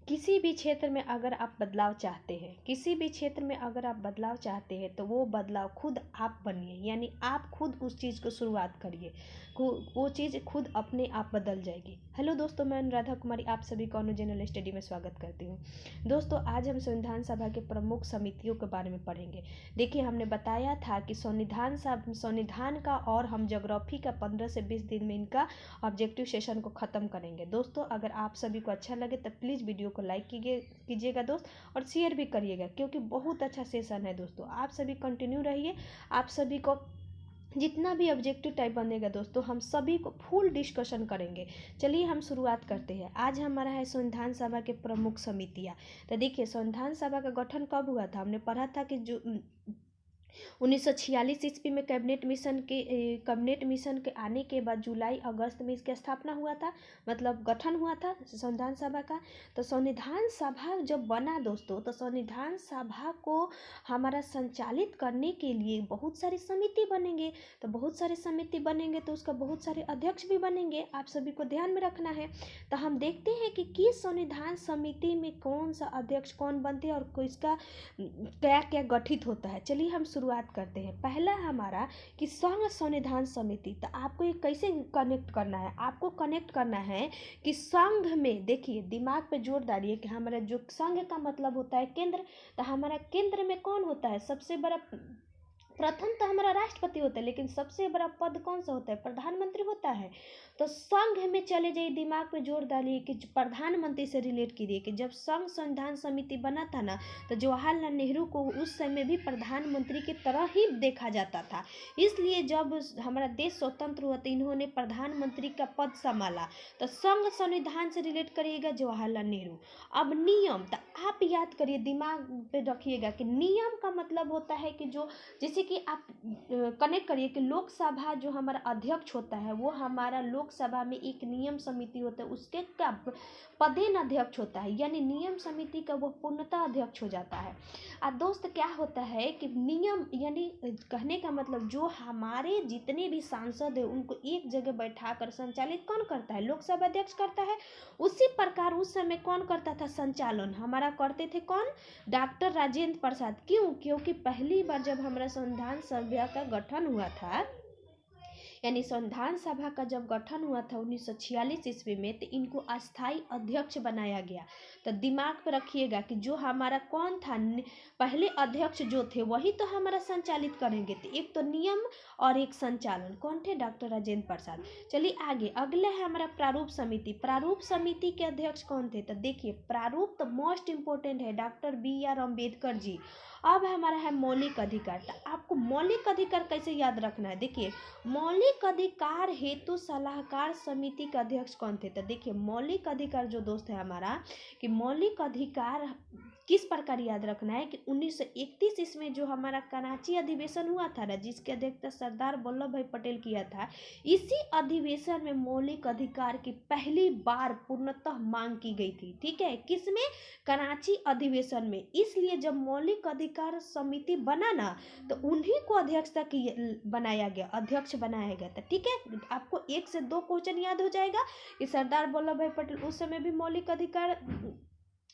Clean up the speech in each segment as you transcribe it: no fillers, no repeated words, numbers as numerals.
किसी भी क्षेत्र में अगर आप बदलाव चाहते हैं, किसी भी क्षेत्र में अगर आप बदलाव चाहते हैं तो वो बदलाव खुद आप बनिए, यानी आप खुद उस चीज़ को शुरुआत करिए, वो चीज़ खुद अपने आप बदल जाएगी। हेलो दोस्तों, मैं अनुराधा कुमारी आप सभी को अनु जनरल स्टडी में स्वागत करती हूँ। दोस्तों, आज हम संविधान सभा के प्रमुख समितियों के बारे में पढ़ेंगे। देखिए, हमने बताया था कि संविधान का और हम ज्योग्राफी का 15 से 20 दिन में इनका ऑब्जेक्टिव सेशन को ख़त्म करेंगे। दोस्तों, अगर आप सभी को अच्छा लगे तो प्लीज़ वीडियो को लाइक कीजिएगा दोस्त, और शेयर भी करिएगा, क्योंकि बहुत अच्छा सेशन है दोस्तों। आप सभी कंटिन्यू रहिए, आप सभी को जितना भी ऑब्जेक्टिव टाइप बनेगा दोस्तों, हम सभी को फुल डिस्कशन करेंगे। चलिए हम शुरुआत करते हैं। आज हमारा है संविधान सभा के प्रमुख समितियाँ। तो देखिए, संविधान सभा का गठन कब हुआ था? हमने पढ़ा था कि जो 1946 ईस्वी में कैबिनेट मिशन के आने के बाद जुलाई अगस्त में इसकी स्थापना हुआ था, मतलब गठन हुआ था संविधान सभा का। तो संविधान सभा जब बना दोस्तों, तो संविधान सभा को हमारा संचालित करने के लिए बहुत सारी समिति बनेंगे। तो बहुत सारी समिति बनेंगे तो उसका बहुत सारे अध्यक्ष भी बनेंगे, आप सभी को ध्यान में रखना है। तो हम देखते हैं कि किस संविधान समिति में कौन सा अध्यक्ष कौन बनते हैं और किसका क्या क्या गठित होता है। चलिए हम शुरुआत करते हैं। पहला हमारा कि संघ संविधान समिति। तो आपको ये कैसे कनेक्ट करना है? आपको कनेक्ट करना है कि संघ में, देखिए दिमाग पे जोर डालिए कि हमारा जो संघ का मतलब होता है केंद्र। तो हमारा केंद्र में कौन होता है? सबसे बड़ा, प्रथम तो हमारा राष्ट्रपति होता है, लेकिन सबसे बड़ा पद कौन सा होता है? प्रधानमंत्री होता है। तो संघ में चले जाइए, दिमाग पे जोर डालिए कि प्रधानमंत्री से रिलेट कीजिए कि जब संघ संविधान समिति बना था ना, तो जवाहरलाल नेहरू को उस समय भी प्रधानमंत्री की तरह ही देखा जाता था। इसलिए जब हमारा देश स्वतंत्र हुआ तो इन्होंने प्रधानमंत्री का पद संभाला। तो संघ संविधान से रिलेट करिएगा जवाहरलाल नेहरू। अब नियम, तो आप याद करिए, दिमाग पे रखिएगा कि नियम का मतलब होता है कि जो, जैसे कि आप कनेक्ट करिए कि लोकसभा जो हमारा अध्यक्ष होता है, वो हमारा लोकसभा में एक नियम समिति होता है, उसके का पदेन अध्यक्ष होता है, यानी नियम समिति का वो पूर्णतः अध्यक्ष हो जाता है। और दोस्त क्या होता है कि नियम, यानी कहने का मतलब जो हमारे जितने भी सांसद है उनको एक जगह बैठाकर संचालित कौन करता है? लोकसभा अध्यक्ष करता है। उसी प्रकार उस समय कौन करता था संचालन? हमारा करते थे कौन? डॉक्टर राजेंद्र प्रसाद। क्यों? क्योंकि पहली बार जब हमारा संविधान सभा का गठन हुआ था, यानी संविधान सभा का जब गठन हुआ था 1946 ईस्वी में, तो इनको अस्थाई अध्यक्ष बनाया गया। तो दिमाग पर रखिएगा कि जो हमारा कौन था, पहले अध्यक्ष जो थे वही तो हमारा संचालित करेंगे। तो एक तो नियम और एक संचालन। कौन थे? डॉक्टर राजेंद्र प्रसाद। चलिए आगे, अगला है हमारा प्रारूप समिति। प्रारूप समिति के अध्यक्ष कौन थे? तो देखिए, प्रारूप तो मोस्ट इंपोर्टेंट है, डॉक्टर BR अम्बेडकर जी। अब हमारा है मौलिक अधिकार। तो आपको मौलिक अधिकार कैसे याद रखना है? देखिए, मौलिक अधिकार हेतु सलाहकार समिति के अध्यक्ष कौन थे? तो देखिए, मौलिक अधिकार जो दोस्त है हमारा, कि मौलिक अधिकार किस प्रकार याद रखना है कि 1931 इसमें जो हमारा कराची अधिवेशन हुआ था ना, जिसकी अध्यक्षता सरदार वल्लभ भाई पटेल किया था, इसी अधिवेशन में मौलिक अधिकार की पहली बार पूर्णतः मांग की गई थी। ठीक है, किसमें? कराची अधिवेशन में। इसलिए जब मौलिक अधिकार समिति बना ना, तो उन्हीं को अध्यक्षता की बनाया गया, अध्यक्ष बनाया गया था। ठीक है, आपको 1 से 2 क्वेश्चन याद हो जाएगा कि सरदार वल्लभ भाई पटेल उस समय भी मौलिक अधिकार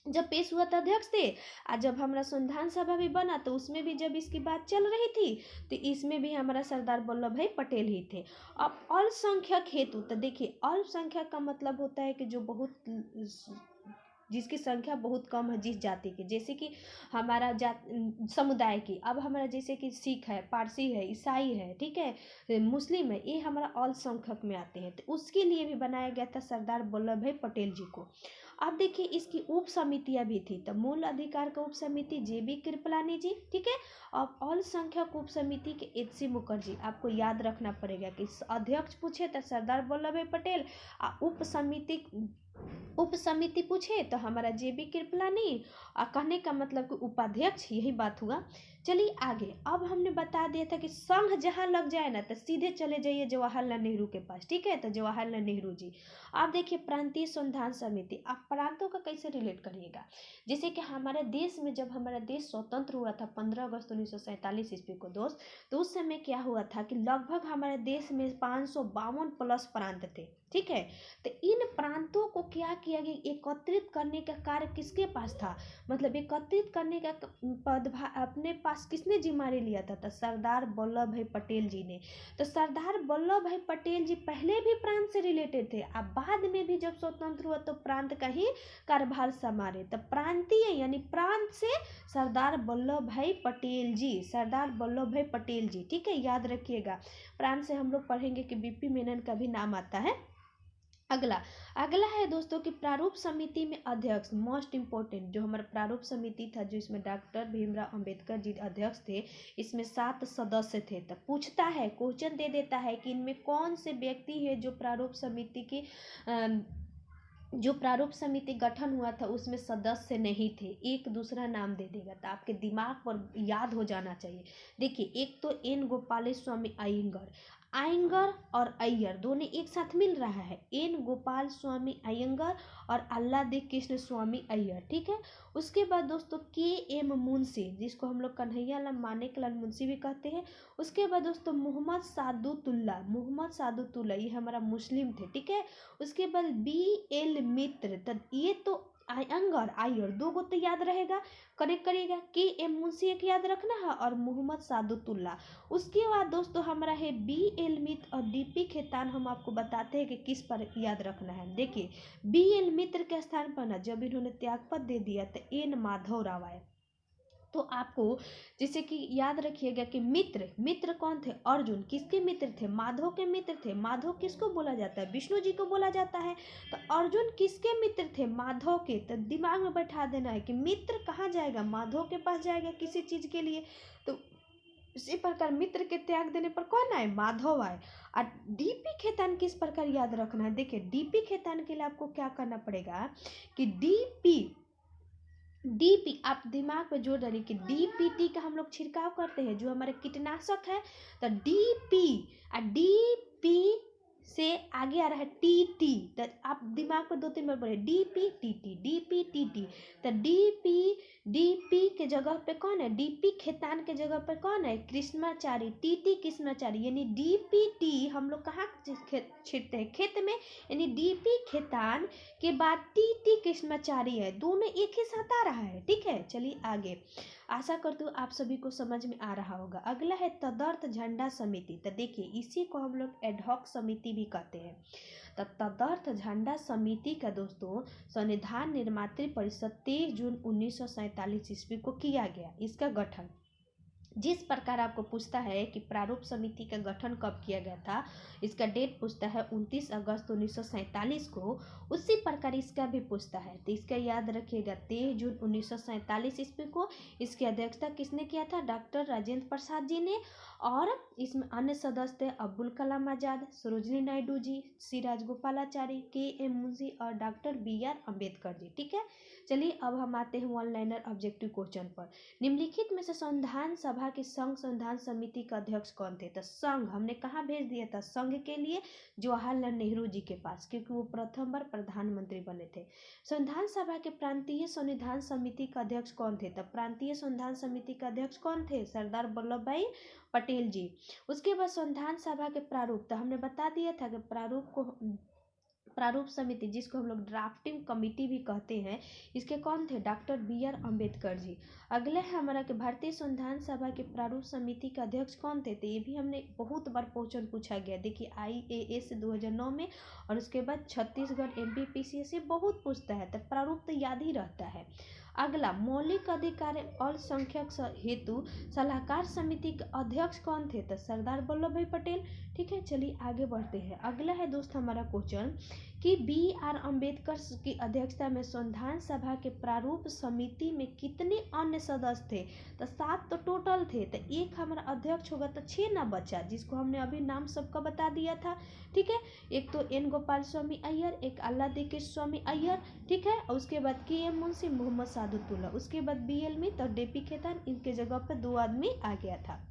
जब पेश हुआ था अध्यक्ष थे, और जब हमारा संविधान सभा भी बना तो उसमें भी जब इसकी बात चल रही थी, तो इसमें भी हमारा सरदार वल्लभ भाई पटेल ही थे। अब अल्पसंख्यक हेतु, तो देखिए, अल्पसंख्यक का मतलब होता है कि जो बहुत, जिसकी संख्या बहुत कम है, जिस जाति की, जैसे कि हमारा समुदाय की। अब हमारा जैसे कि सिख है, पारसी है, ईसाई है, ठीक है, मुस्लिम है, ये हमारा अल्पसंख्यक में आते हैं। तो उसके लिए भी बनाया गया था सरदार वल्लभ भाई पटेल जी को। अब देखिए, इसकी उप समितियाँ भी थी। तो मूल अधिकार का उप समिति JB कृपलानी जी, ठीक है। अब अल्पसंख्यक उप समिति के HC मुखर्जी। आपको याद रखना पड़ेगा कि अध्यक्ष पूछे तो सरदार वल्लभ भाई पटेल, उप समिति पूछे तो हमारा JB कृपलानी, और कहने का मतलब कि उपाध्यक्ष, यही बात हुआ। चलिए आगे, अब हमने बता दिया था कि संघ जहाँ लग जाए ना, तो सीधे चले जाइए जवाहरलाल नेहरू के पास। ठीक है, तो जवाहरलाल नेहरू जी। आप देखिए, प्रांतीय संविधान समिति। आप प्रांतों का कैसे रिलेट करिएगा? जैसे कि हमारे देश में जब हमारा देश स्वतंत्र हुआ था 15 अगस्त 1947 ईस्वी को दोस्त, तो उस समय क्या हुआ था कि लगभग हमारे देश में 552 प्लस प्रांत थे। ठीक है। तो इन प्रांतों को क्या किया गया, एकत्रित करने का कार्य किसके पास था, मतलब एकत्रित करने का पदभार अपने पास किसने जिम्मेदारी लिया था, तो सरदार वल्लभ भाई पटेल जी ने। तो सरदार वल्लभ भाई पटेल जी पहले भी प्रांत से रिलेटेड थे, अब बाद में भी जब स्वतंत्र हुआ तो प्रांत का ही कार्यभार संभाले। तो प्रांतीय यानी प्रांत से सरदार वल्लभ भाई पटेल जी, सरदार वल्लभ भाई पटेल जी, ठीक है, याद रखिएगा। प्रांत से हम लोग पढ़ेंगे कि बीपी मेनन का भी नाम आता है। अगला है दोस्तों कि प्रारूप समिति में अध्यक्ष, मोस्ट इंपोर्टेंट जो हमारा प्रारूप समिति था, जो इसमें डॉक्टर भीमराव अंबेडकर जी अध्यक्ष थे, इसमें 7 सदस्य थे। तो पूछता है, क्वेश्चन दे देता है कि इनमें कौन से व्यक्ति है जो प्रारूप समिति की जो प्रारूप समिति गठन हुआ था उसमें सदस्य नहीं थे, एक दूसरा नाम दे देगा, तो आपके दिमाग पर याद हो जाना चाहिए। देखिए, एक तो एन गोपाल स्वामी अयंगर, आयंगर और अय्यर दोनों एक साथ मिल रहा है, एन गोपाल स्वामी अयंगर और अल्लादी कृष्ण स्वामी अय्यर, ठीक है। उसके बाद दोस्तों के एम मुंशी, जिसको हम लोग कन्हैया लाल मानेकलाल मुंशी भी कहते हैं। उसके बाद दोस्तों मोहम्मद सादुतुल्ला, ये हमारा मुस्लिम थे, ठीक है। उसके बाद बी एल मित्र, तो ये तो अयंगर आयर दो गो तो याद रहेगा, करेक्ट करिएगा। के एम मुंशी एक याद रखना है और मोहम्मद सादुतुल्ला। उसके बाद दोस्तों हमारा है बी एल मित्र और डीपी खेतान, हम आपको बताते हैं कि किस पर याद रखना है। देखिए, बी एल मित्र के स्थान पर ना जब इन्होंने त्यागपत्र दे दिया तो एन माधव राव आए। तो आपको जैसे कि याद रखिएगा कि मित्र कौन थे, अर्जुन किसके मित्र थे, माधव के मित्र थे। माधव किसको बोला जाता है, विष्णु जी को बोला जाता है। तो अर्जुन किसके मित्र थे, माधव के। तो दिमाग में बैठा देना है कि मित्र कहाँ जाएगा, माधव के पास जाएगा किसी चीज के लिए। तो इसी प्रकार मित्र के त्याग देने पर कौन आए, माधव आए। और डीपी खेतान किस प्रकार याद रखना है, देखिए डीपी खेतान के लिए आपको क्या करना पड़ेगा कि डीपी आप दिमाग पे जोड़ डालिए कि डीपीटी का हम लोग छिड़काव करते हैं जो हमारे कीटनाशक है। तो डीपी से आगे आ रहा है टीटी, तो आप दिमाग पे 2-3 बार पढ़े डीपी। तो डीपी के जगह पे कौन है, डीपी खेतान के जगह पे कौन है, कृष्णाचारी, टीटी कृष्णाचारी। यानी डीपीटी हम लोग कहाँ छिड़ते हैं, खेत में, यानी डीपी खेतान के बाद टीटी कृष्णाचारी है, दोनों एक ही साथ आ रहा है, ठीक है। चलिए आगे, आशा करती हूँ आप सभी को समझ में आ रहा होगा। अगला है तदर्थ झंडा समिति। तो देखिए, इसी को हम लोग एडहॉक समिति भी कहते हैं। तो तदर्थ झंडा समिति का दोस्तों संविधान निर्मात्री परिषद 23 जून 1947 ईस्वी को किया गया। इसका गठन जिस प्रकार आपको पूछता है कि प्रारूप समिति का गठन कब किया गया था, इसका डेट पूछता है 29 अगस्त 1947 को, उसी प्रकार इसका भी पूछता है। तो इसका याद रखिएगा 23 जून 1947 ईस्वी को। इसकी अध्यक्षता किसने किया था, डॉक्टर राजेंद्र प्रसाद जी ने। और इसमें अन्य सदस्य थे अब्दुल कलाम आजाद, सरोजिनी नायडू जी, सी राजगोपालाचारी, के एम मुंशी और doctor B are Ambedkar ji, ठीक है। चलिए अब हम आते हैं वन लाइनर ऑब्जेक्टिव क्वेश्चन पर। निम्नलिखित में से संविधान सभा के संघ संविधान समिति का अध्यक्ष कौन थे। तो संघ हमने कहाँ भेज दिया था, संघ के लिए जवाहरलाल नेहरू जी के पास, क्योंकि वो प्रथम बार प्रधानमंत्री बने थे। संविधान सभा के प्रांतीय संविधान समिति का अध्यक्ष कौन थे, तब प्रांतीय संविधान समिति का अध्यक्ष कौन थे, सरदार वल्लभ भाई पटेल जी। उसके बाद संविधान सभा के प्रारूप, तो हमने बता दिया था कि प्रारूप समिति जिसको हम लोग ड्राफ्टिंग कमेटी भी कहते हैं, इसके कौन थे, doctor B are Ambedkar ji. अगला है हमारा कि भारतीय संविधान सभा के प्रारूप समिति के अध्यक्ष कौन थे। तो ये भी हमने बहुत बार क्वेश्चन पूछा गया, देखिए IAS 2009 में, और उसके बाद छत्तीसगढ़ MPPC से बहुत पूछता है, तो प्रारूप तो याद ही रहता है। अगला, मौलिक अधिकार और संख्यक हेतु सलाहकार समिति के अध्यक्ष कौन थे, तो सरदार वल्लभ भाई पटेल, ठीक है। चलिए आगे बढ़ते हैं। अगला है दोस्त हमारा क्वेश्चन कि बी आर अम्बेडकर की अध्यक्षता में संविधान सभा के प्रारूप समिति में कितने अन्य सदस्य थे, तो 7 तो टोटल थे। तो एक हमारा अध्यक्ष होगा तो 6 ना बचा, जिसको हमने अभी नाम सबका बता दिया था, ठीक है। एक तो एन गोपाल स्वामी अय्यर, एक अल्लादी कृष्ण स्वामी अय्यर, ठीक है। और उसके बाद के एम मुंशी, मोहम्मद सादुतुल्ला, उसके बाद बी एल मित्र और डीपी खेतान, इनके जगह पर 2 आदमी आ गया था।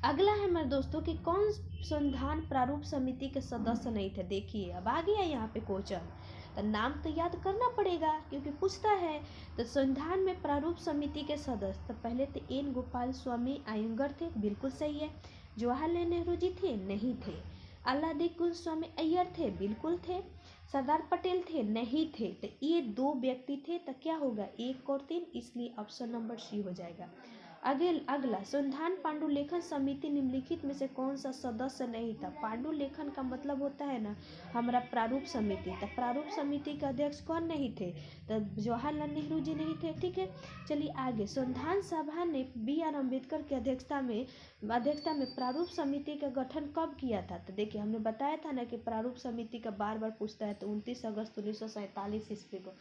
अगला है मेरे दोस्तों कि कौन संविधान प्रारूप समिति के सदस्य नहीं थे। देखिए अब आ गया यहाँ पे क्वेश्चन, तो नाम तो याद करना पड़ेगा क्योंकि पूछता है। तो संविधान में प्रारूप समिति के सदस्य, तो पहले तो एन गोपाल स्वामी अयंगर थे, बिल्कुल सही है। जवाहरलाल नेहरू जी थे, नहीं थे। अलादीन गोस्वामी अय्यर थे, बिल्कुल थे। सरदार पटेल थे, नहीं थे। तो ये 2 व्यक्ति थे, तो क्या होगा 1 और 3, इसलिए ऑप्शन नंबर सी हो जाएगा। अगला संविधान पांडुलेखन समिति निम्नलिखित में से कौन सा सदस्य नहीं था। पांडुलेखन का मतलब होता है ना हमारा प्रारूप समिति। तो प्रारूप समिति के अध्यक्ष कौन नहीं थे, तो जवाहरलाल नेहरू जी नहीं थे। ठीक है, चलिए आगे। संविधान सभा ने BR अम्बेडकर की अध्यक्षता में प्रारूप समिति का गठन कब किया था। तो देखिए हमने बताया था ना कि प्रारूप समिति का बार बार पूछता है। तो 29 अगस्त 1947 ईस्वी को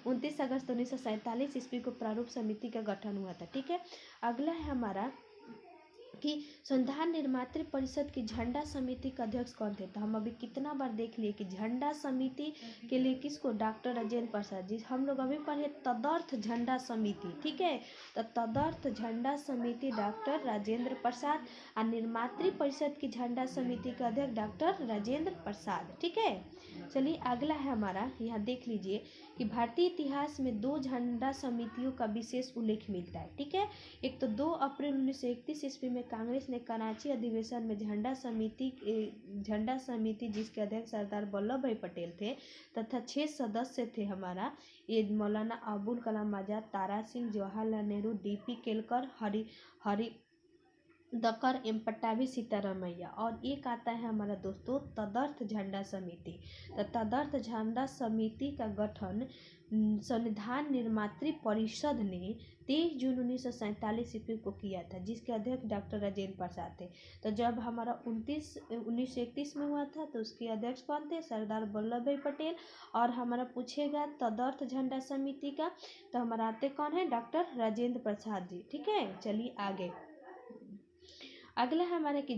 29 अगस्त 1947 ईस्वी को प्रारूप समिति का गठन हुआ था। ठीक है, अगला है हमारा कि संविधान निर्मात्री परिषद की झंडा समिति का अध्यक्ष कौन थे। तो हम अभी कितना बार देख लिए कि झंडा समिति के लिए किसको, डॉक्टर राजेंद्र प्रसाद जी। हम लोग अभी पढ़े तदर्थ झंडा समिति। ठीक है, तो तदर्थ झंडा समिति डॉक्टर राजेंद्र प्रसाद और निर्मात्री परिषद की झंडा समिति का अध्यक्ष डॉक्टर राजेंद्र प्रसाद। ठीक है, चलिए अगला है हमारा, यहाँ देख लीजिए कि भारतीय इतिहास में 2 झंडा समितियों का विशेष उल्लेख मिलता है। ठीक है, एक तो 2 अप्रैल 1931 ईस्वी में कांग्रेस ने कराची अधिवेशन में झंडा समिति जिसके अध्यक्ष सरदार वल्लभ भाई पटेल थे तथा 6 सदस्य थे हमारा, ये मौलाना अबुल कलाम आजाद, तारा सिंह, जवाहरलाल नेहरू, DP केलकर, हरि दकर, एम पट्टाभी, सीतारामैया। और एक आता है हमारा दोस्तों तदर्थ झंडा समिति। तो तदर्थ झंडा समिति का गठन संविधान निर्मात्री परिषद ने 23 जून 1947 ईस्वी को किया था, जिसके अध्यक्ष डॉक्टर राजेंद्र प्रसाद थे। तो जब हमारा 1931 में हुआ था तो उसके अध्यक्ष कौन थे, सरदार वल्लभ भाई पटेल। और हमारा पूछेगा तदर्थ झंडा समिति का, तो हमारा आते कौन है, डॉक्टर राजेंद्र प्रसाद जी। ठीक है, चलिए आगे। अगला है हमारा कि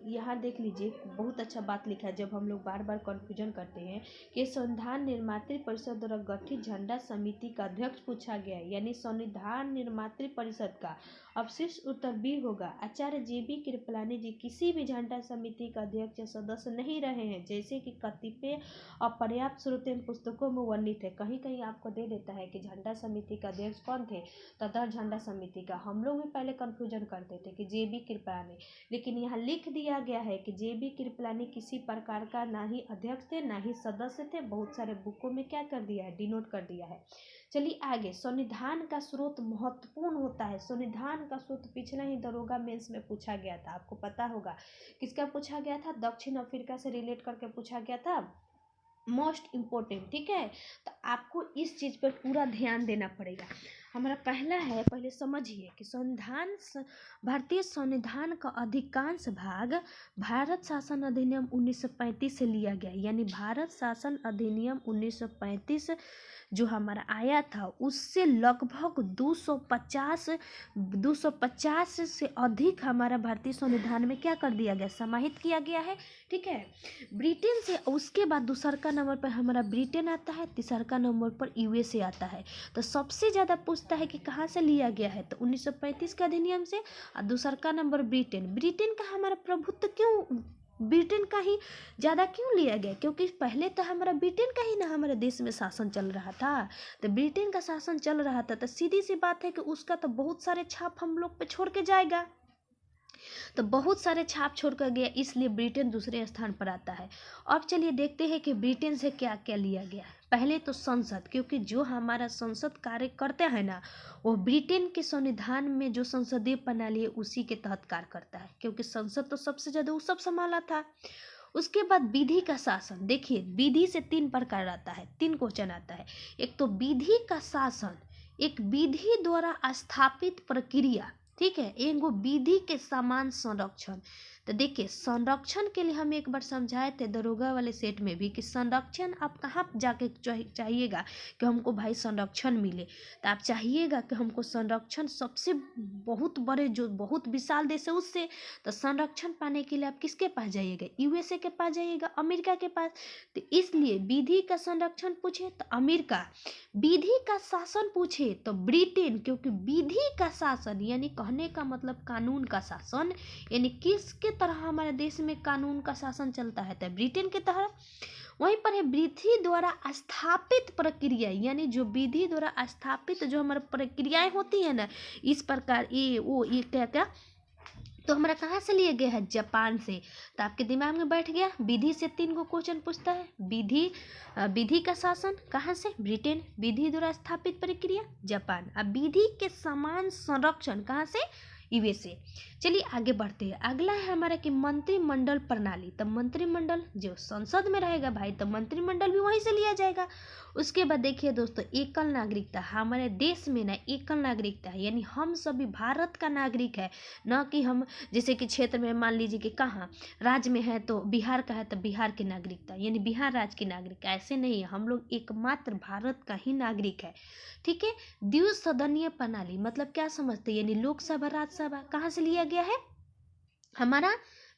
यहाँ देख लीजिए बहुत अच्छा बात लिखा है। जब हम लोग बार बार कन्फ्यूजन करते हैं कि संविधान निर्मात्री परिषद द्वारा गठित झंडा समिति का अध्यक्ष पूछा गया है, यानी संविधान निर्मात्री परिषद का अवशिष्ट उत्तर बी होगा। आचार्य JB कृपलानी जी किसी भी झंडा समिति का अध्यक्ष या सदस्य नहीं रहे हैं, जैसे कि कतिपय अपर्याप्त स्रोतों पुस्तकों में वर्णित है। कहीं कहीं आपको दे देता है कि झंडा समिति का अध्यक्ष कौन थे, तदर्थ झंडा समिति का। हम लोग भी पहले कन्फ्यूजन करते थे कि JB कृपलानी, लेकिन यहाँ लिख दिया गया है कि JB कृपलानी किसी प्रकार का ना ही अध्यक्ष थे ना ही सदस्य थे। बहुत सारे बुकों में क्या कर दिया है, डिनोट कर दिया है। चलिए आगे। संविधान का स्रोत महत्वपूर्ण होता है। संविधान का स्रोत पिछला ही दरोगा मेंस में पूछा गया था, आपको पता होगा किसका पूछा गया था, दक्षिण अफ्रीका से रिलेट करके पूछा गया था, मोस्ट इम्पोर्टेंट। ठीक है, तो आपको इस चीज़ पर पूरा ध्यान देना पड़ेगा। हमारा पहला है, पहले समझिए कि भारतीय संविधान का अधिकांश भाग भारत शासन अधिनियम 1935 से लिया गया, यानी भारत शासन अधिनियम 1935 जो हमारा आया था उससे लगभग 250 से अधिक हमारा भारतीय संविधान में क्या कर दिया गया, समाहित किया गया है। ठीक है, ब्रिटेन से उसके बाद दूसरा नंबर पर हमारा ब्रिटेन आता है, तीसरा नंबर पर USA आता है। तो सबसे ज़्यादा पूछता है कि कहाँ से लिया गया है, तो 1935 के अधिनियम से। और दूसरा नंबर ब्रिटेन का हमारा प्रभुत्व क्यों ब्रिटेन का ही ज़्यादा क्यों लिया गया, क्योंकि पहले तो हमारा ब्रिटेन का ही ना हमारे देश में शासन चल रहा था। तो ब्रिटेन का शासन चल रहा था तो सीधी सी बात है कि उसका तो बहुत सारे छाप हम लोग पे छोड़ के जाएगा। तो बहुत सारे छाप छोड़ कर गया, इसलिए ब्रिटेन दूसरे स्थान पर आता है। अब चलिए देखते हैं कि ब्रिटेन से क्या क्या लिया गया। पहले तो संसद, क्योंकि जो हमारा संसद कार्य करते हैं ना वो ब्रिटेन के संविधान में जो संसदीय प्रणाली है उसी के तहत कार्य करता है, क्योंकि संसद तो सबसे ज़्यादा उस सब संभाला था। उसके बाद विधि का शासन। देखिए विधि से 3 प्रकार आता है, 3 क्वेश्चन आता है। एक तो विधि का शासन, एक विधि द्वारा स्थापित प्रक्रिया, ठीक है, एक वो विधि के समान संरक्षण। तो देखिए संरक्षण के लिए हम एक बार समझाए थे दरोगा वाले सेट में भी कि संरक्षण आप कहाँ जाके चाहिएगा कि हमको भाई संरक्षण मिले, तो आप चाहिएगा कि हमको संरक्षण सबसे बहुत बड़े जो बहुत विशाल देश है उससे। तो संरक्षण पाने के लिए आप किसके पास जाइएगा, USA के पास जाइएगा, अमेरिका के पास। तो इसलिए विधि का संरक्षण पूछे तो अमेरिका, विधि का शासन पूछे तो ब्रिटेन, क्योंकि विधि का शासन यानी कहने का मतलब कानून का शासन, यानी किसके तरह हमारे देश में कानून का शासन चलता है तो ब्रिटेन के तरह। वहीं पर है विधि द्वारा स्थापित प्रक्रिया, यानी जो विधि द्वारा स्थापित जो हमारे प्रक्रियाएं होती है ना, इस प्रकार ये क्या तो हमारा कहाँ से लिया गया है? जापान से। तो आपके दिमाग में बैठ गया, विधि से 3 गो क्वेश्चन पूछता है। विधि का शासन कहाँ से? ब्रिटेन। विधि द्वारा स्थापित प्रक्रिया जापान। अब विधि के समान संरक्षण कहाँ से? यूएसए। चलिए आगे बढ़ते हैं। अगला है हमारा कि मंत्रिमंडल प्रणाली। तो मंत्रिमंडल जो संसद में रहेगा भाई, तो मंत्रिमंडल भी वहीं से लिया जाएगा। उसके बाद देखिए दोस्तों, एकल नागरिकता। हमारे देश में ना एकल नागरिकता है, यानी हम सभी भारत का नागरिक है, न कि हम जैसे कि क्षेत्र में मान लीजिए कि कहाँ राज्य में है तो बिहार का है तो बिहार की नागरिकता, यानी बिहार राज्य की नागरिक, ऐसे नहीं है। हम लोग एकमात्र भारत का ही नागरिक है, ठीक है। द्विसदनीय प्रणाली मतलब क्या समझते हैं? यानी लोकसभा राज्यसभा कहाँ से लिया गया है? हमारा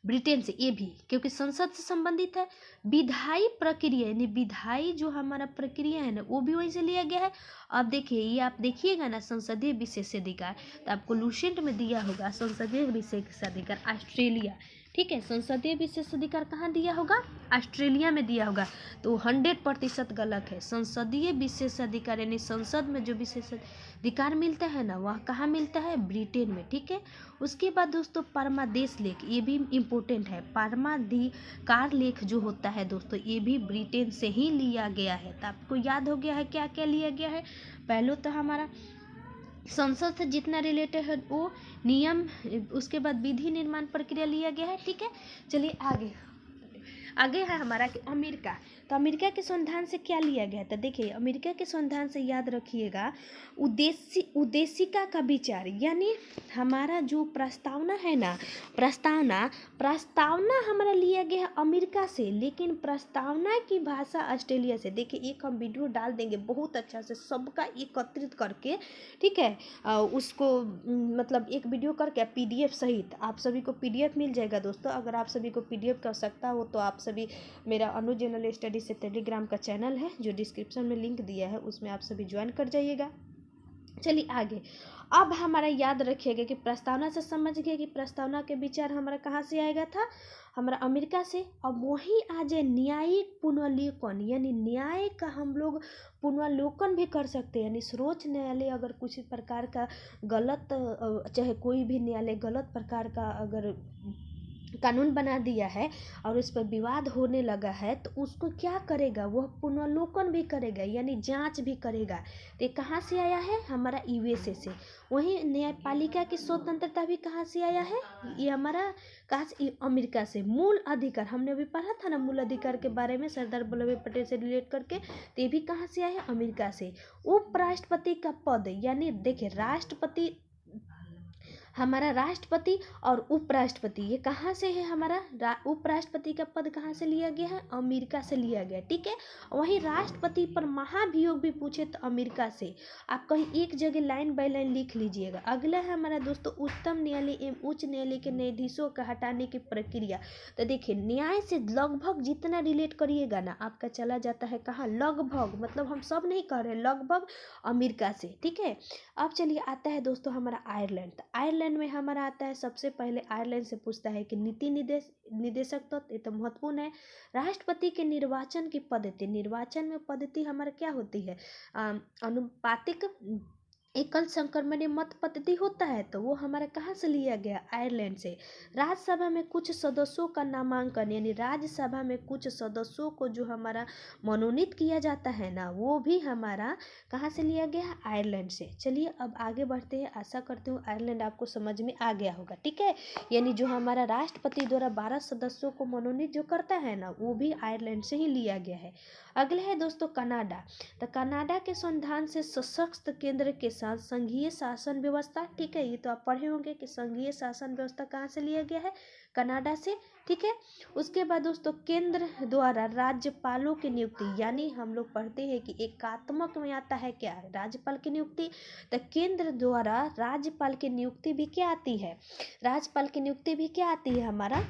ब्रिटेन से। ये भी क्योंकि संसद से संबंधित है। विधायी प्रक्रिया यानी विधायी जो हमारा प्रक्रिया है ना, वो भी वहीं से लिया गया है। अब देखिए, ये आप देखिएगा ना, संसदीय विशेषाधिकार, तो आपको लूसेंट में दिया होगा संसदीय विशेषाधिकार ऑस्ट्रेलिया, ठीक है। संसदीय विशेषाधिकार कहाँ दिया होगा? ऑस्ट्रेलिया में दिया होगा। तो 100% गलत है। संसदीय विशेषाधिकार यानी संसद में जो विशेषाधिकार मिलता है ना, वह कहाँ मिलता है? ब्रिटेन में, ठीक है। उसके बाद दोस्तों परमादेश लेख, ये भी इम्पोर्टेंट है। परमाधिकार लेख जो होता है दोस्तों, ये भी ब्रिटेन से ही लिया गया है। तो आपको याद हो गया है क्या क्या लिया गया है? पहले तो हमारा संसद से जितना रिलेटेड है वो नियम, उसके बाद विधि निर्माण प्रक्रिया लिया गया है, ठीक है। चलिए आगे है हमारा कि अमेरिका। तो अमेरिका के संविधान से क्या लिया गया? तो देखिए, अमेरिका के संविधान से याद रखिएगा, उद्देशिका का विचार, यानी हमारा जो प्रस्तावना है ना, प्रस्तावना हमारा लिया गया है अमेरिका से, लेकिन प्रस्तावना की भाषा ऑस्ट्रेलिया से। देखिए, एक हम वीडियो डाल देंगे बहुत अच्छा से सबका एकत्रित करके, ठीक है। उसको मतलब एक वीडियो करके पीडीएफ सहित आप सभी को पीडीएफ मिल जाएगा दोस्तों। अगर आप सभी को पीडीएफ की आवश्यकता हो तो आप सभी मेरा अनु जनरल स्टडी से टेलीग्राम का चैनल है, जो डिस्क्रिप्शन में लिंक दिया है, उसमें आप सभी ज्वाइन कर जाइएगा। चलिए आगे। अब हमारा याद रखिएगा कि प्रस्तावना से समझ गए कि प्रस्तावना के विचार हमारा कहाँ से आएगा था? हमारा अमेरिका से। अब वहीं आ जाए न्यायिक पुनर्लेखन, यानी न्याय का हम लोग पुनर्लेखन भी कर सकते हैं। यानी सर्वोच्च न्यायालय अगर कुछ प्रकार का गलत, चाहे कोई भी न्यायालय गलत प्रकार का अगर कानून बना दिया है और उस पर विवाद होने लगा है, तो उसको क्या करेगा? वह पुनर्लोकन भी करेगा, यानी जांच भी करेगा। तो कहाँ से आया है? हमारा यूएसए से। वहीं न्यायपालिका की स्वतंत्रता भी कहाँ से आया है? ये हमारा कहाँ से? अमेरिका से। मूल अधिकार हमने अभी पढ़ा था ना, मूल अधिकार के बारे में सरदार वल्लभ भाई पटेल से रिलेट करके, तो ये भी कहाँ से आया है? अमेरिका से। उपराष्ट्रपति का पद, यानी देखिए राष्ट्रपति, हमारा राष्ट्रपति और उपराष्ट्रपति, ये कहाँ से है? हमारा उपराष्ट्रपति का पद कहाँ से लिया गया है? अमेरिका से लिया गया, ठीक है। वहीं राष्ट्रपति पर महाभियोग भी पूछे तो अमेरिका से। आप कहीं एक जगह लाइन बाय लाइन लिख लीजिएगा। अगला है हमारा दोस्तों उच्चतम न्यायालय एवं उच्च न्यायालय के न्यायाधीशों का हटाने की प्रक्रिया। तो देखिए, न्याय से लगभग जितना रिलेट करिएगा ना, आपका चला जाता है कहाँ? लगभग, मतलब हम सब नहीं कह रहे, लगभग अमेरिका से, ठीक है। अब चलिए आता है दोस्तों हमारा आयरलैंड। तो आयरलैंड में हमारा आता है, सबसे पहले आयरलैंड से पूछता है कि नीति निदेशक, तो ये तो महत्वपूर्ण है। राष्ट्रपति के निर्वाचन की पद्धति, निर्वाचन में पद्धति हमारा क्या होती है? अनुपातिक एकल संक्रमणीय मत पद्धति होता है, तो वो हमारा कहाँ से लिया गया? आयरलैंड से। राज्यसभा में कुछ सदस्यों का नामांकन, यानी राज्यसभा में कुछ सदस्यों को जो हमारा मनोनीत किया जाता है ना, वो भी हमारा कहाँ से लिया गया? आयरलैंड से। चलिए अब आगे बढ़ते हैं। आशा करती हूँ आयरलैंड आपको समझ में आ गया होगा, ठीक है। यानी जो हमारा राष्ट्रपति द्वारा 12 सदस्यों को मनोनीत जो करता है ना, वो भी आयरलैंड से ही लिया गया है। अगला है दोस्तों कनाडा। तो कनाडा के संविधान से सशक्त केंद्र के साथ संघीय शासन व्यवस्था, ठीक है। ये तो आप पढ़े होंगे कि संघीय शासन व्यवस्था कहाँ से लिया गया है? कनाडा से, ठीक है। उसके बाद दोस्तों केंद्र द्वारा राज्यपालों की नियुक्ति, यानी हम लोग पढ़ते हैं कि एकात्मक में आता है क्या? राज्यपाल की नियुक्ति। तो केंद्र द्वारा राज्यपाल की नियुक्ति भी क्या आती है? राज्यपाल की नियुक्ति भी क्या आती है? हमारा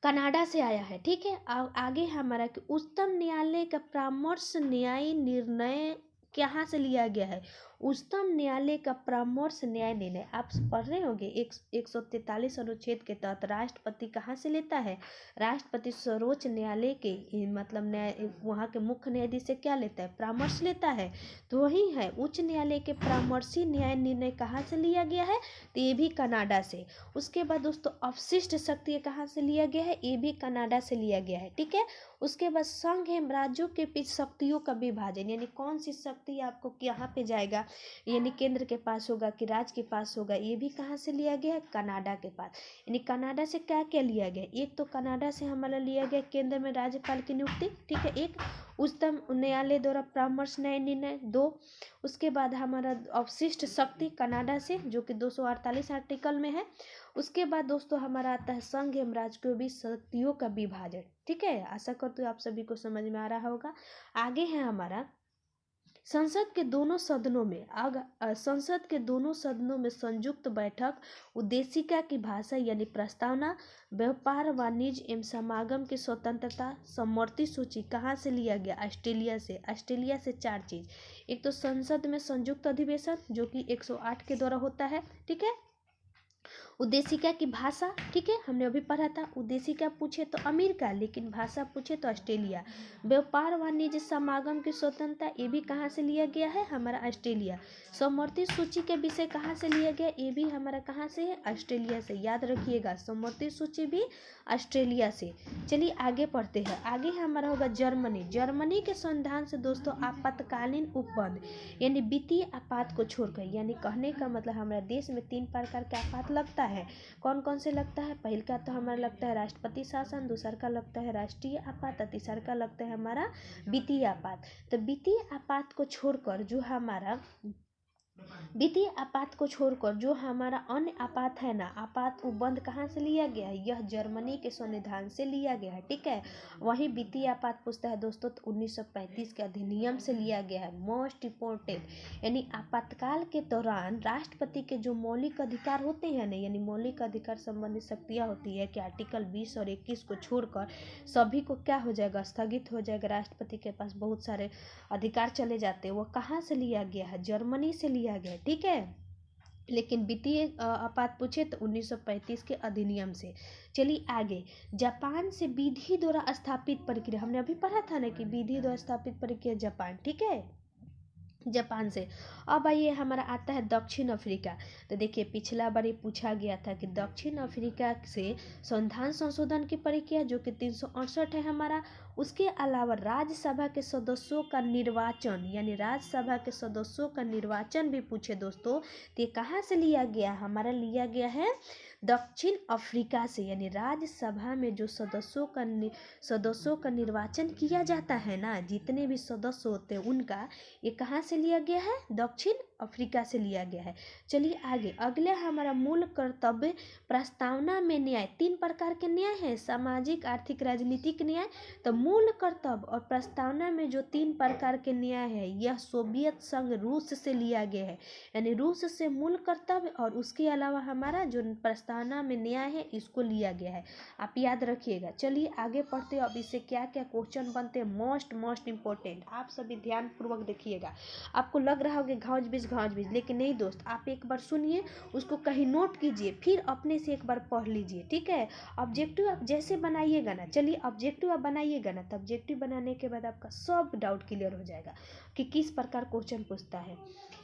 कनाडा से आया है, ठीक है। आगे हमारा कि उच्चतम न्यायालय का परामर्श न्यायिक निर्णय कहाँ से लिया गया है? उच्चतम न्यायालय का परामर्श न्याय निर्णय। आप पढ़ रहे होंगे 143 अनुच्छेद के तहत राष्ट्रपति कहाँ से लेता है? राष्ट्रपति सर्वोच्च न्यायालय के मतलब न्याय वहाँ के मुख्य न्यायाधीश से क्या लेता है? परामर्श लेता है। तो वही है, उच्च न्यायालय के परामर्शी न्याय निर्णय कहाँ से लिया गया है? तो ये भी कनाडा से। उसके बाद दोस्तों अवशिष्ट शक्ति कहाँ से लिया गया है? ये भी कनाडा से लिया गया है, ठीक है। उसके बाद संघ एवं राज्यों के बीच शक्तियों का विभाजन, यानी कौन सी शक्ति आपको कहाँ पे जाएगा, यानी केंद्र के पास होगा कि राज्य के पास होगा, ये भी कहाँ से लिया गया है? कनाडा के पास। यानी कनाडा से क्या क्या लिया गया? एक तो कनाडा से हमारा लिया गया केंद्र में राज्यपाल की नियुक्ति, ठीक है, एक उच्चतम न्यायालय द्वारा परामर्श न्याय निर्णय, 2 उसके बाद हमारा अवशिष्ट शक्ति कनाडा से जो कि 248 आर्टिकल में है। उसके बाद दोस्तों हमारा आता है संघ एवं राज्य के बीच शक्तियों का विभाजन, ठीक है। आशा करते हो आप सभी को समझ में आ रहा होगा। आगे है हमारा संसद के दोनों सदनों में संयुक्त बैठक, उद्देशिका की भाषा यानी प्रस्तावना, व्यापार वाणिज्य एवं समागम की स्वतंत्रता, सम्मति सूची कहाँ से लिया गया? ऑस्ट्रेलिया से। ऑस्ट्रेलिया से 4 चीज, एक तो संसद में संयुक्त अधिवेशन जो कि 108 के द्वारा होता है, ठीक है। उद्देशिका की भाषा, ठीक है, हमने अभी पढ़ा था। उद्देशिका पूछे तो अमेरिका, लेकिन भाषा पूछे तो ऑस्ट्रेलिया। व्यापार वाणिज्य समागम की स्वतंत्रता, ये भी कहाँ से लिया गया है? हमारा ऑस्ट्रेलिया। सम्मति सूची के विषय कहाँ से लिया गया? ये भी हमारा कहाँ से है? ऑस्ट्रेलिया से। याद रखिएगा, सम्मति सूची भी ऑस्ट्रेलिया से। चलिए आगे पढ़ते हैं। आगे हमारा होगा जर्मनी। जर्मनी के संविधान से दोस्तों आपातकालीन उपबंध यानी वित्तीय आपात को छोड़कर, यानी कहने का मतलब हमारे देश में 3 प्रकार के आपात लगता है। कौन कौन से लगता है? पहले का तो हमारा लगता है राष्ट्रपति शासन, दूसरा का लगता है राष्ट्रीय आपात, तीसरा का लगता है हमारा वित्तीय आपात। तो वित्तीय आपात को छोड़कर जो हमारा अन्य आपात है ना, आपात उपबंध कहाँ से लिया गया है? यह जर्मनी के संविधान से लिया गया है, ठीक है। वही वित्तीय आपात पूछता है दोस्तों तो 1935 के अधिनियम से लिया गया है। मोस्ट इम्पोर्टेंट, यानी आपातकाल के दौरान राष्ट्रपति के जो मौलिक अधिकार होते हैं ना, यानी मौलिक अधिकार संबंधित शक्तियाँ होती है कि आर्टिकल 20 और 21 को छोड़कर सभी को क्या हो जाएगा? स्थगित हो जाएगा। राष्ट्रपति के पास बहुत सारे अधिकार चले जाते हैं। वो कहाँ से लिया गया है? जर्मनी से लिया गया, ठीक है। लेकिन वित्तीय आपात पूछे तो 1935 के अधिनियम से। चलिए आगे, जापान से विधि द्वारा स्थापित प्रक्रिया, हमने अभी पढ़ा था ना कि विधि द्वारा स्थापित प्रक्रिया जापान, ठीक है, जापान से। अब आइए हमारा आता है दक्षिण अफ्रीका। तो देखिए पिछला बार ये पूछा गया था कि दक्षिण अफ्रीका से संविधान संशोधन की प्रक्रिया जो कि 368 है हमारा। उसके अलावा राज्यसभा के सदस्यों का निर्वाचन, यानी राज्यसभा के सदस्यों का निर्वाचन भी पूछे दोस्तों। तो ये कहाँ से लिया गया? हमारा लिया गया है दक्षिण अफ्रीका से। यानी राज्यसभा में जो सदस्यों का निर्वाचन किया जाता है ना, जितने भी सदस्य होते हैं उनका, ये कहाँ से लिया गया है? दक्षिण अफ्रीका से लिया गया है। चलिए आगे, अगला हमारा मूल कर्तव्य प्रस्तावना में न्याय। 3 प्रकार के न्याय है, सामाजिक, आर्थिक, राजनीतिक न्याय। तो मूल कर्तव्य और प्रस्तावना में जो 3 प्रकार के न्याय है, यह सोवियत संघ रूस से लिया गया है। यानी रूस से मूल कर्तव्य और उसके अलावा हमारा जो प्रस्तावना में न्याय है इसको लिया गया है। आप याद रखिएगा। चलिए आगे पढ़ते हैं। अब इससे क्या क्या क्वेश्चन बनते हैं, मोस्ट इंपॉर्टेंट, आप सभी ध्यान पूर्वक देखिएगा। आपको लग रहा होगा घाँच बीज, लेकिन नहीं दोस्त, आप एक बार सुनिए, उसको कहीं नोट कीजिए, फिर अपने से एक बार पढ़ लीजिए, ठीक है। ऑब्जेक्टिव आप जैसे बनाइएगा ना, चलिए ऑब्जेक्टिव आप बनाइएगा ना, तो ऑब्जेक्टिव बनाने के बाद आपका सब डाउट क्लियर हो जाएगा कि किस प्रकार क्वेश्चन पूछता है।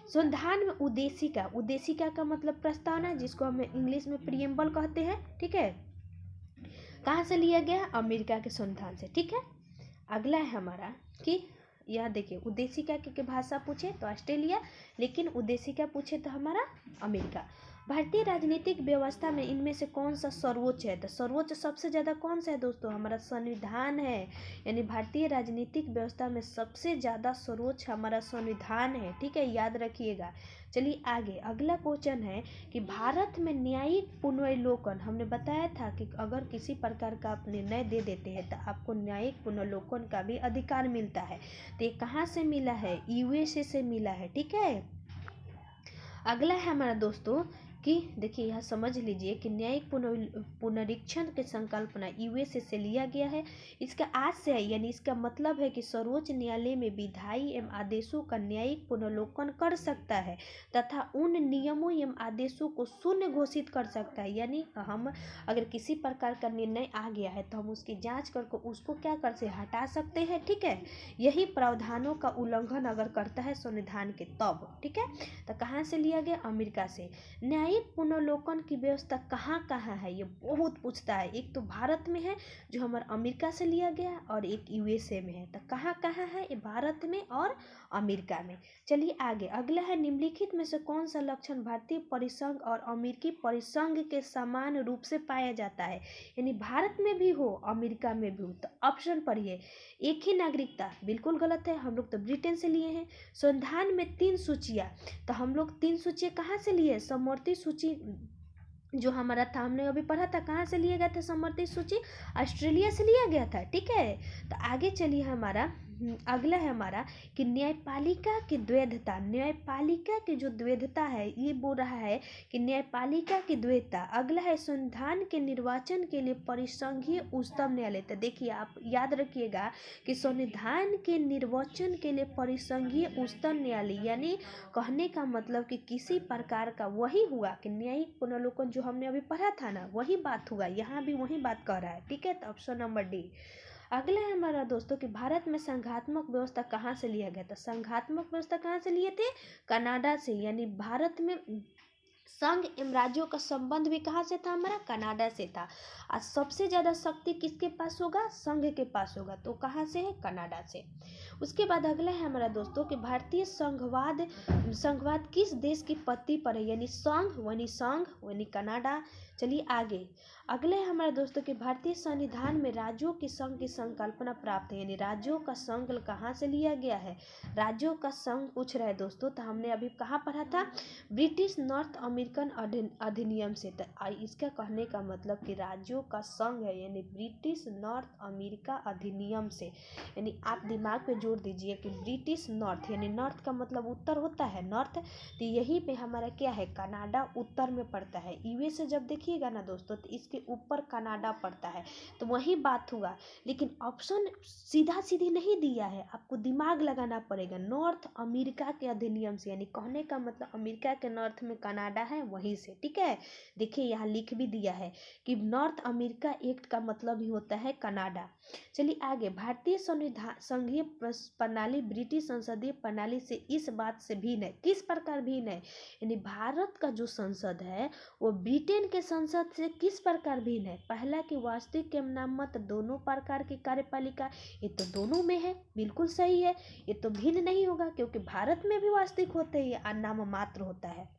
संविधान में उद्देशिका का मतलब प्रस्तावना, जिसको हम इंग्लिश में प्रीएम्बल कहते हैं, ठीक है। कहाँ से लिया गया? अमेरिका के संविधान से, ठीक है। अगला है हमारा कि यह देखिए, उद्देशिका की भाषा पूछे तो ऑस्ट्रेलिया, लेकिन उद्देशिका पूछे तो हमारा अमेरिका। भारतीय राजनीतिक व्यवस्था में इनमें से कौन सा सर्वोच्च है? तो सर्वोच्च सबसे ज़्यादा कौन सा है दोस्तों? हमारा संविधान है। यानी भारतीय राजनीतिक व्यवस्था में सबसे ज़्यादा सर्वोच्च हमारा संविधान है, ठीक है, याद रखिएगा। चलिए आगे, अगला क्वेश्चन है कि भारत में न्यायिक पुनर्विलोकन, हमने बताया था कि अगर किसी प्रकार का आप निर्णय दे देते हैं तो आपको न्यायिक पुनर्विलोकन का भी अधिकार मिलता है। तो ये कहाँ से मिला है? यूएसए से मिला है, ठीक है। अगला है हमारा दोस्तों कि देखिए यहाँ समझ लीजिए कि न्यायिक पुनरीक्षण की संकल्पना यूएसए से लिया गया है। इसका आज से है, यानी इसका मतलब है कि सर्वोच्च न्यायालय में विधायी एवं आदेशों का न्यायिक पुनर्लोकन कर सकता है तथा उन नियमों एवं आदेशों को शून्य घोषित कर सकता है। यानी हम अगर किसी प्रकार का निर्णय आ गया है तो हम उसकी जांच करके उसको क्या कर से हटा सकते हैं, ठीक है। यही प्रावधानों का उल्लंघन अगर करता है संविधान के तब, ठीक है। तो कहाँ से लिया गया? अमेरिका से। न्यायिक पुनर्लोकन की व्यवस्था कहाँ कहाँ है, ये बहुत पूछता है। एक तो भारत में है जो हमारा अमेरिका से लिया गया, और एक यूएसए में है। तो कहाँ कहाँ है? ये भारत में और अमेरिका में। चलिए आगे, अगला है निम्नलिखित में से कौन सा लक्षण भारतीय परिसंघ और अमेरिकी परिसंघ के समान रूप से पाया जाता है, यानी भारत में भी हो अमेरिका में भी हो। तो ऑप्शन पढ़िए। एक ही नागरिकता, बिल्कुल गलत है, हम लोग तो ब्रिटेन से लिए हैं। संविधान में 3 सूचियाँ, तो हम लोग 3 सूचियाँ कहाँ से लिए? समवर्ती सूची जो हमारा था, हमने अभी पढ़ा था, कहाँ से लिए गए थे समवर्ती सूची? ऑस्ट्रेलिया से लिया गया था, ठीक है। तो आगे चलिए, हमारा अगला है हमारा कि न्यायपालिका की द्वैधता। न्यायपालिका की जो द्वैधता है, ये बोल रहा है कि न्यायपालिका की द्वैधता। अगला है संविधान के निर्वाचन के लिए परिसंघीय उच्चतम न्यायालय। तो देखिए आप याद रखिएगा कि संविधान के निर्वाचन के लिए परिसंघीय उच्चतम न्यायालय, यानी कहने का मतलब कि किसी प्रकार का वही हुआ कि न्यायिक पुनर्लोकन जो हमने अभी पढ़ा था ना, वही बात हुआ, यहाँ भी वही बात कह रहा है, ठीक है। तो ऑप्शन नंबर डी। अगला है हमारा दोस्तों कि भारत में संघात्मक व्यवस्था कहाँ से लिया गया था? संघात्मक व्यवस्था कहाँ से लिए थे? कनाडा से। यानी भारत में संघ एवं राज्यों का संबंध भी कहाँ से था? हमारा कनाडा से था। और सबसे ज़्यादा शक्ति किसके पास होगा? संघ के पास होगा। तो कहाँ से है? कनाडा से। उसके बाद अगला है हमारा दोस्तों कि भारतीय संघवाद किस देश की पत्ती पर है? यानी संघ वनी कनाडा। चलिए आगे, अगले है हमारे दोस्तों कि भारतीय संविधान में राज्यों के संघ की संकल्पना प्राप्त है, यानी राज्यों का संघ कहाँ से लिया गया है? राज्यों का संघ पूछ रहा है दोस्तों, तो हमने अभी कहाँ पढ़ा था? ब्रिटिश नॉर्थ अमेरिकन अधिनियम से। तो इसका कहने का मतलब कि राज्यों का संघ है, यानी ब्रिटिश नॉर्थ अमेरिका अधिनियम से। यानी आप दिमाग पे जोड़ दीजिए कि ब्रिटिश नॉर्थ, यानी नॉर्थ का मतलब उत्तर होता है, नॉर्थ। तो यहीं पे हमारा क्या है? कनाडा उत्तर में पड़ता है। यूएसए जब देखिएगा ना दोस्तों, तो इसके ऊपर कनाडा पड़ता है, तो वही बात हुआ। लेकिन ऑप्शन सीधा सीधी नहीं दिया है, आपको दिमाग लगाना पड़ेगा। नॉर्थ अमेरिका के अधिनियम से, यानी कहने का मतलब अमेरिका के नॉर्थ में कनाडा है, वहीं से, ठीक है। देखिए यहाँ लिख भी दिया है कि नॉर्थ अमेरिका एक्ट का मतलब ही होता है कनाडा। चलिए आगे, भारतीय संघीय प्रणाली ब्रिटिश संसदीय प्रणाली से इस बात से भिन्न है। किस प्रकार भिन्न है? यानी भारत का जो संसद है वो ब्रिटेन के संसद से किस प्रकार भिन्न है? पहला कि वास्तविक एवं नाममात्र दोनों प्रकार की कार्यपालिका, ये तो दोनों में है, बिल्कुल सही है। ये तो भिन्न नहीं होगा, क्योंकि भारत में भी वास्तविक होते हैं और नाममात्र होता है।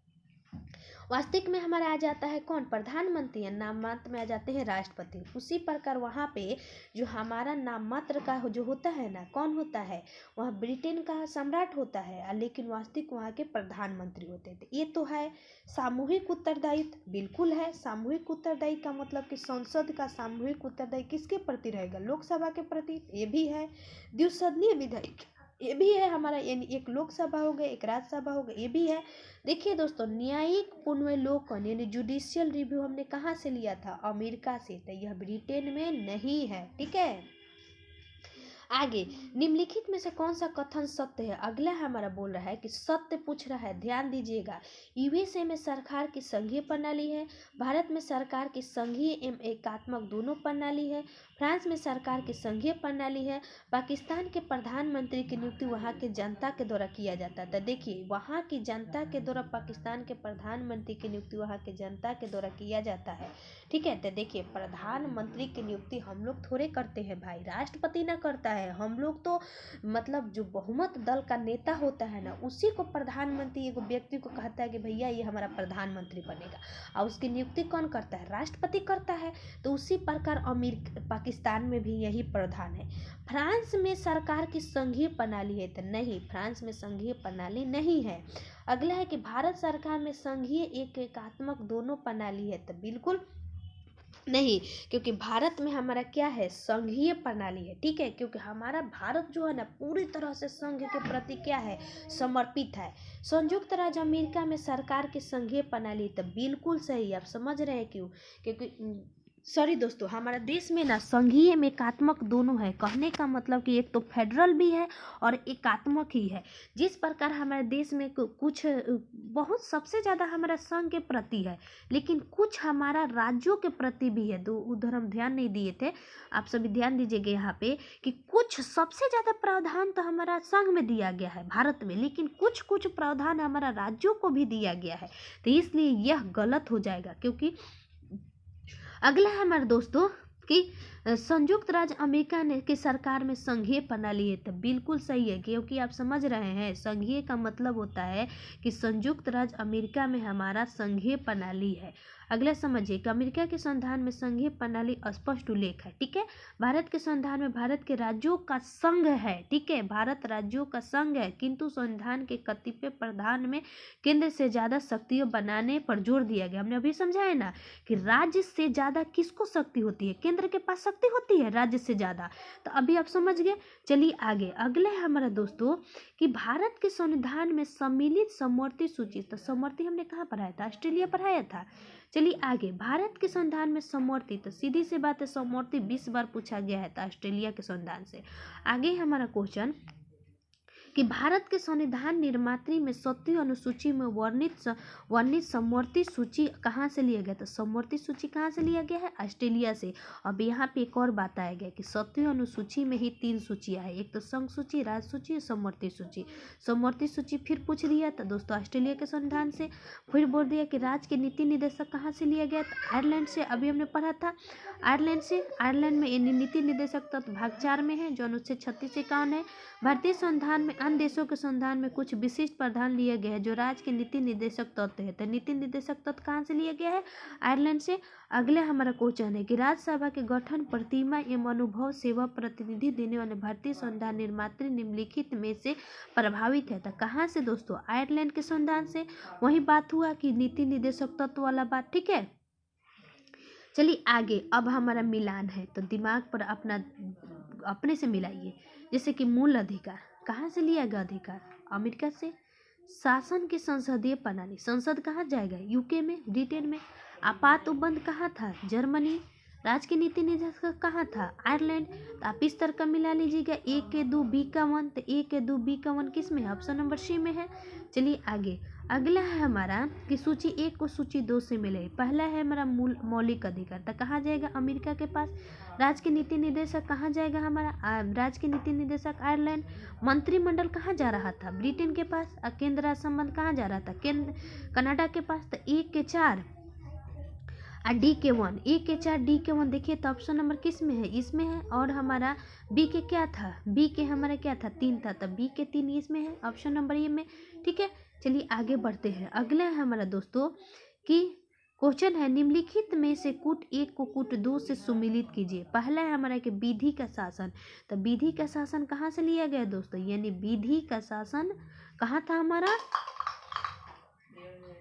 वास्तविक में हमारा आ जाता है कौन? प्रधानमंत्री। या नाममात्र में आ जाते हैं राष्ट्रपति। उसी प्रकार वहाँ पे जो हमारा नाममात्र का जो होता है ना, कौन होता है? वहाँ ब्रिटेन का सम्राट होता है, लेकिन वास्तविक वहाँ के प्रधानमंत्री होते थे। ये तो है सामूहिक उत्तरदायित्व, बिल्कुल है। सामूहिक उत्तरदायित्व का मतलब कि संसद का सामूहिक उत्तरदायित्व किसके प्रति रहेगा? लोकसभा के प्रति। ये भी है द्विसदनीय विधायक, ये भी है हमारा, यानी एक लोकसभा हो गया, एक राज्यसभा हो गया, ये भी है। देखिए दोस्तों, न्यायिक पुनर्लोकन यानी जुडिशियल रिव्यू हमने कहाँ से लिया था? अमेरिका से। तो यह ब्रिटेन में नहीं है, ठीक है। आगे, निम्नलिखित में से कौन सा कथन सत्य है? अगला हमारा बोल रहा है कि सत्य पूछ रहा है, ध्यान दीजिएगा। यूएसए में सरकार की संघीय प्रणाली है, भारत में सरकार की संघीय एवं एकात्मक दोनों प्रणाली है, फ्रांस में सरकार की संघीय प्रणाली है, पाकिस्तान के प्रधानमंत्री की नियुक्ति वहाँ की जनता के द्वारा किया जाता है। तो देखिए, वहाँ की जनता के द्वारा पाकिस्तान के प्रधानमंत्री की नियुक्ति वहाँ की जनता के द्वारा किया जाता है, ठीक है। तो देखिए, प्रधानमंत्री की नियुक्ति हम लोग थोड़े करते हैं भाई, राष्ट्रपति ना करता है। हम लोग तो मतलब जो बहुमत दल का नेता होता है ना, उसी को प्रधानमंत्री, एक व्यक्ति को कहता है कि भैया ये हमारा प्रधानमंत्री बनेगा, और उसकी नियुक्ति कौन करता है? राष्ट्रपति करता है। तो उसी प्रकार पाकिस्तान में भी यही प्रावधान है। फ्रांस में सरकार की संघीय प्रणाली है, तो नहीं, फ्रांस में संघीय प्रणाली नहीं है। अगला है कि भारत सरकार में संघीय एक एकात्मक दोनों प्रणाली है, तो बिल्कुल नहीं, क्योंकि भारत में हमारा क्या है, संघीय प्रणाली है, ठीक है। क्योंकि हमारा भारत जो है ना पूरी तरह से संघ के प्रति क्या है, समर्पित है। संयुक्त राज्य अमेरिका में सरकार की संघीय प्रणाली, तो बिल्कुल सही, आप समझ रहे हैं क्यों, क्योंकि सॉरी दोस्तों, हमारा देश में ना संघीय में एकात्मक दोनों है। कहने का मतलब कि एक तो फेडरल भी है और एकात्मक ही है। जिस प्रकार हमारे देश में कुछ बहुत सबसे ज़्यादा हमारा संघ के प्रति है, लेकिन कुछ हमारा राज्यों के प्रति भी है। दो उधर हम ध्यान नहीं दिए थे, आप सभी ध्यान दीजिएगा यहाँ पे कि कुछ सबसे ज़्यादा प्रावधान तो हमारा संघ में दिया गया है भारत में, लेकिन कुछ कुछ प्रावधान हमारा राज्यों को भी दिया गया है। तो इसलिए यह गलत हो जाएगा। क्योंकि अगला है हमारे दोस्तों कि संयुक्त राज्य अमेरिका ने की सरकार में संघीय प्रणाली है, तो बिल्कुल सही है। क्योंकि आप समझ रहे हैं संघीय का मतलब होता है कि संयुक्त राज्य अमेरिका में हमारा संघीय प्रणाली है। अगला समझिए कि अमेरिका के संविधान में संघीय प्रणाली स्पष्ट उल्लेख है, ठीक है। भारत के संविधान में भारत के राज्यों का संघ है, ठीक है, भारत राज्यों का संघ है, किंतु संविधान के कतिपय प्रावधान में केंद्र से ज़्यादा शक्तियाँ बनाने पर जोर दिया गया। हमने अभी समझाया ना कि राज्य से ज़्यादा किसको शक्ति होती है, केंद्र के पास शक्ति होती है राज्य से ज़्यादा। तो अभी आप समझ गए। चलिए आगे, अगला है हमारा दोस्तों कि भारत के संविधान में सम्मिलित समवर्ती सूची, तो समवर्ती हमने कहाँ पढ़ाया था, ऑस्ट्रेलिया पढ़ाया था। चलिए आगे, भारत के संविधान में समवर्ती, तो सीधी सी बात है समवर्ती 20 बार पूछा गया है, तो ऑस्ट्रेलिया के संविधान से। आगे हमारा क्वेश्चन कि भारत के संविधान निर्मात्री में 7वीं अनुसूची में वर्णित समवर्ती सूची कहाँ से लिया गया, तो समवर्ती सूची कहाँ से लिया गया है, ऑस्ट्रेलिया से। अब यहाँ पे एक और बात आया गया कि 7वीं अनुसूची में ही 3 सूचियाँ है, एक तो संघ सूची, राज्य सूची और समवर्ती सूची। समवर्ती सूची फिर पूछ दिया था दोस्तों ऑस्ट्रेलिया के संविधान से। फिर बोल दिया कि राज्य के नीति निर्देशक कहाँ से लिया गया, तो आयरलैंड से, अभी हमने पढ़ा था आयरलैंड से। आयरलैंड में नीति निर्देशक तत्व भाग 4 में है, जो अनुच्छेद 36 से 51 है। भारतीय संविधान में अन्य देशों के संविधान में कुछ विशिष्ट प्रावधान लिए गए हैं जो राज्य के नीति निर्देशक तत्व है, तो नीति निर्देशक तत्व कहाँ से लिया गया है, आयरलैंड से। अगले हमारा क्वेश्चन है कि राज्यसभा के गठन, प्रतिमा एवं अनुभव सेवा प्रतिनिधि देने वाले भारतीय संविधान निर्मात्री निम्नलिखित में से प्रभावित है, तो कहाँ से दोस्तों, आयरलैंड के संविधान से। वही बात हुआ कि नीति निर्देशक तत्व वाला बात, ठीक है। चलिए आगे, अब हमारा मिलान है, तो दिमाग पर अपने से मिलाइए। जैसे कि मूल अधिकार कहाँ से लिया गया, अधिकार अमेरिका से। शासन की संसदीय प्रणाली, संसद कहाँ जाएगा, यूके में, ब्रिटेन में। आपात उपबंध कहाँ था, जर्मनी। राज्य की नीति निर्देशक कहाँ था, आयरलैंड। तो आप इस तरह का मिला लीजिएगा, ए के 2 बी का 1, तो ए के 2 बी का 1 किस में है, ऑप्शन नंबर सी में है। चलिए आगे, अगला है हमारा कि सूची 1 को सूची 2 से मिले। पहला है हमारा मौलिक अधिकार, तो कहाँ जाएगा, अमेरिका के पास। राज्य के नीति निर्देशक कहाँ जाएगा हमारा, राज्य के नीति निर्देशक आयरलैंड। मंत्रिमंडल कहाँ जा रहा था, ब्रिटेन के पास। केंद्र राज्य संबंध कहाँ जा रहा था, कनाडा के पास। तो 1 के 4 और डी के 1, 1 के 4 डी के 1 देखिए, तो ऑप्शन नंबर किस में है, इसमें है। और हमारा बी के क्या था, बी के हमारा क्या था, 3 था, तब बी के 3 इसमें है, ऑप्शन नंबर ये में, ठीक है। चलिए आगे बढ़ते हैं। अगला है हमारा दोस्तों कि क्वेश्चन है निम्नलिखित में से कूट 1 को कूट 2 से सुमिलित कीजिए। पहला है हमारा कि विधि का शासन, तो विधि का शासन कहाँ से लिया गया दोस्तों, यानी विधि का शासन कहाँ था हमारा।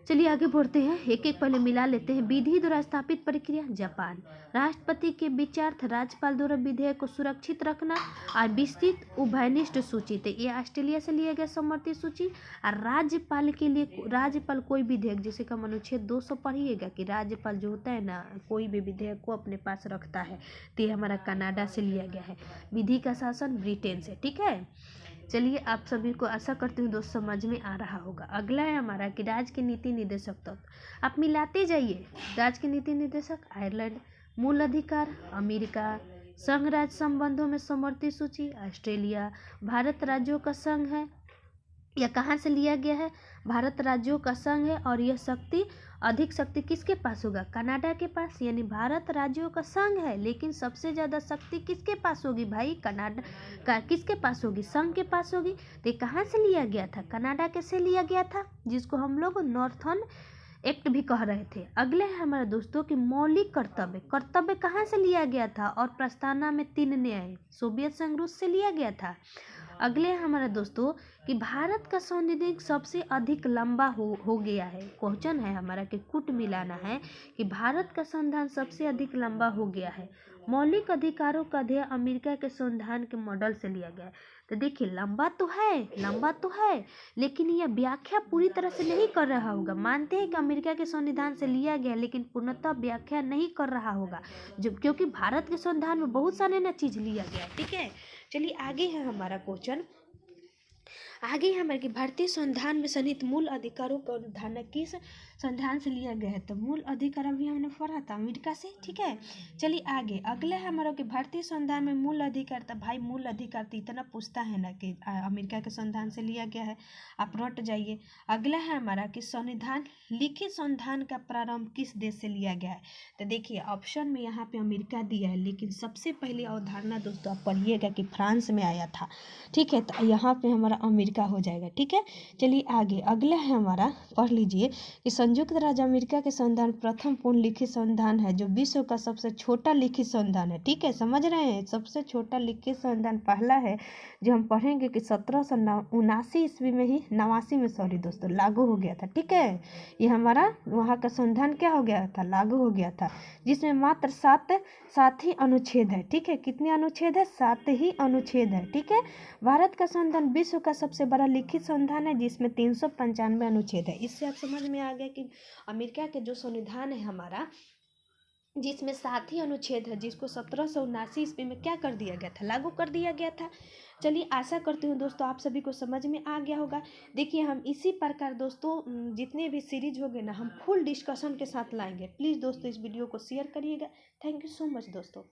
चलिए आगे बढ़ते हैं, एक एक पहले मिला लेते हैं। विधि द्वारा स्थापित प्रक्रिया, जापान। राष्ट्रपति के विचारार्थ राज्यपाल द्वारा विधेयक को सुरक्षित रखना और विस्तृत उभयनिष्ठ सूची, तो ये ऑस्ट्रेलिया से लिया गया समवर्ती सूची। और राज्यपाल के लिए, राज्यपाल कोई विधेयक, जैसे कि अनुच्छेद 200 पढ़िएगा कि राज्यपाल जो होता है ना, कोई भी विधेयक को अपने पास रखता है, तो ये हमारा कनाडा से लिया गया है। विधि का शासन ब्रिटेन से, ठीक है। चलिए आप सभी को आशा करती हूँ दोस्त समझ में आ रहा होगा। अगला है हमारा कि राज्य के नीति निर्देशक तत्व, आप मिलाते जाइए। राज्य के नीति निर्देशक आयरलैंड, मूल अधिकार अमेरिका, संघ राज्य संबंधों में समवर्ती सूची ऑस्ट्रेलिया। भारत राज्यों का संघ है, यह कहाँ से लिया गया है, भारत राज्यों का संघ है। और यह शक्ति, अधिक शक्ति किसके पास होगा, कनाडा के पास। यानी भारत राज्यों का संघ है, लेकिन सबसे ज़्यादा शक्ति किसके पास होगी भाई, कनाडा का, किसके पास होगी, संघ के पास होगी। तो कहाँ से लिया गया था, कनाडा के से लिया गया था, जिसको हम लोग नॉर्थर्न एक्ट भी कह रहे थे। अगले है हमारे दोस्तों कि मौलिक कर्तव्य, कर्तव्य कहाँ से लिया गया था, और प्रस्तावना में 3 न्याय, सोवियत संघ रूस से लिया गया था। अगले है हमारा दोस्तों कि भारत का संविधान सबसे अधिक लंबा हो गया है। क्वेश्चन है हमारा कि कुट मिलाना है कि भारत का संविधान सबसे अधिक लंबा हो गया है। मौलिक अधिकारों का अध्ययन अमेरिका के संविधान के मॉडल से लिया गया है। तो देखिए लंबा तो है लेकिन यह व्याख्या पूरी तरह से नहीं कर रहा होगा। मानते हैं कि अमेरिका के संविधान से लिया गया लेकिन पूर्णतः व्याख्या नहीं कर रहा होगा, जब क्योंकि भारत के संविधान में बहुत सारे ना चीज लिया गया है। ठीक है, चलिए आगे है हमारा क्वेश्चन। आगे हमारे कि भारतीय संविधान में सन्निहित मूल अधिकारों का अवधारणा किस संविधान से लिया गया है। तो मूल अधिकार अभी हमने पढ़ा था अमेरिका से। ठीक है, चलिए आगे अगला है हमारा कि भारतीय संविधान में मूल अधिकार। तो भाई मूल अधिकार तो इतना पूछता है ना कि अमेरिका के संविधान से लिया गया है, आप रट जाइए। अगला है हमारा कि संविधान लिखित संविधान का प्रारंभ किस देश से लिया गया है। तो देखिए ऑप्शन में यहाँ पे अमेरिका दिया है, लेकिन सबसे पहले अवधारणा दोस्तों आप पढ़िएगा कि फ्रांस में आया था। ठीक है, तो यहाँ पे हमारा अमेरिका हो जाएगा। ठीक है, चलिए आगे अगला है हमारा, पढ़ लीजिए कि संयुक्त राज्य अमेरिका के संविधान प्रथम पूर्ण लिखित संविधान है जो विश्व का सबसे छोटा लिखित संविधान है। ठीक है, समझ रहे हैं, सबसे छोटा लिखित संविधान पहला है जो हम पढ़ेंगे कि 1779 ईस्वी में ही 89 में सॉरी दोस्तों लागू हो गया था। ठीक है, ये हमारा वहाँ का संविधान क्या हो गया था, लागू हो गया था, जिसमें मात्र सात ही अनुच्छेद है। ठीक है, कितने अनुच्छेद है, 7 ही अनुच्छेद है। ठीक है, भारत का संविधान विश्व का सबसे बड़ा लिखित संविधान है जिसमें 395 अनुच्छेद है। इससे आप समझ में आ गया कि अमेरिका के जो संविधान है हमारा, जिसमें 7 ही अनुच्छेद है, जिसको 1779 ईस्वी में क्या कर दिया गया था, लागू कर दिया गया था। चलिए आशा करती हूँ दोस्तों आप सभी को समझ में आ गया होगा। देखिए हम इसी प्रकार दोस्तों जितने भी सीरीज होंगे ना हम फुल डिस्कशन के साथ लाएंगे। प्लीज़ दोस्तों इस वीडियो को शेयर करिएगा। थैंक यू सो मच दोस्तों।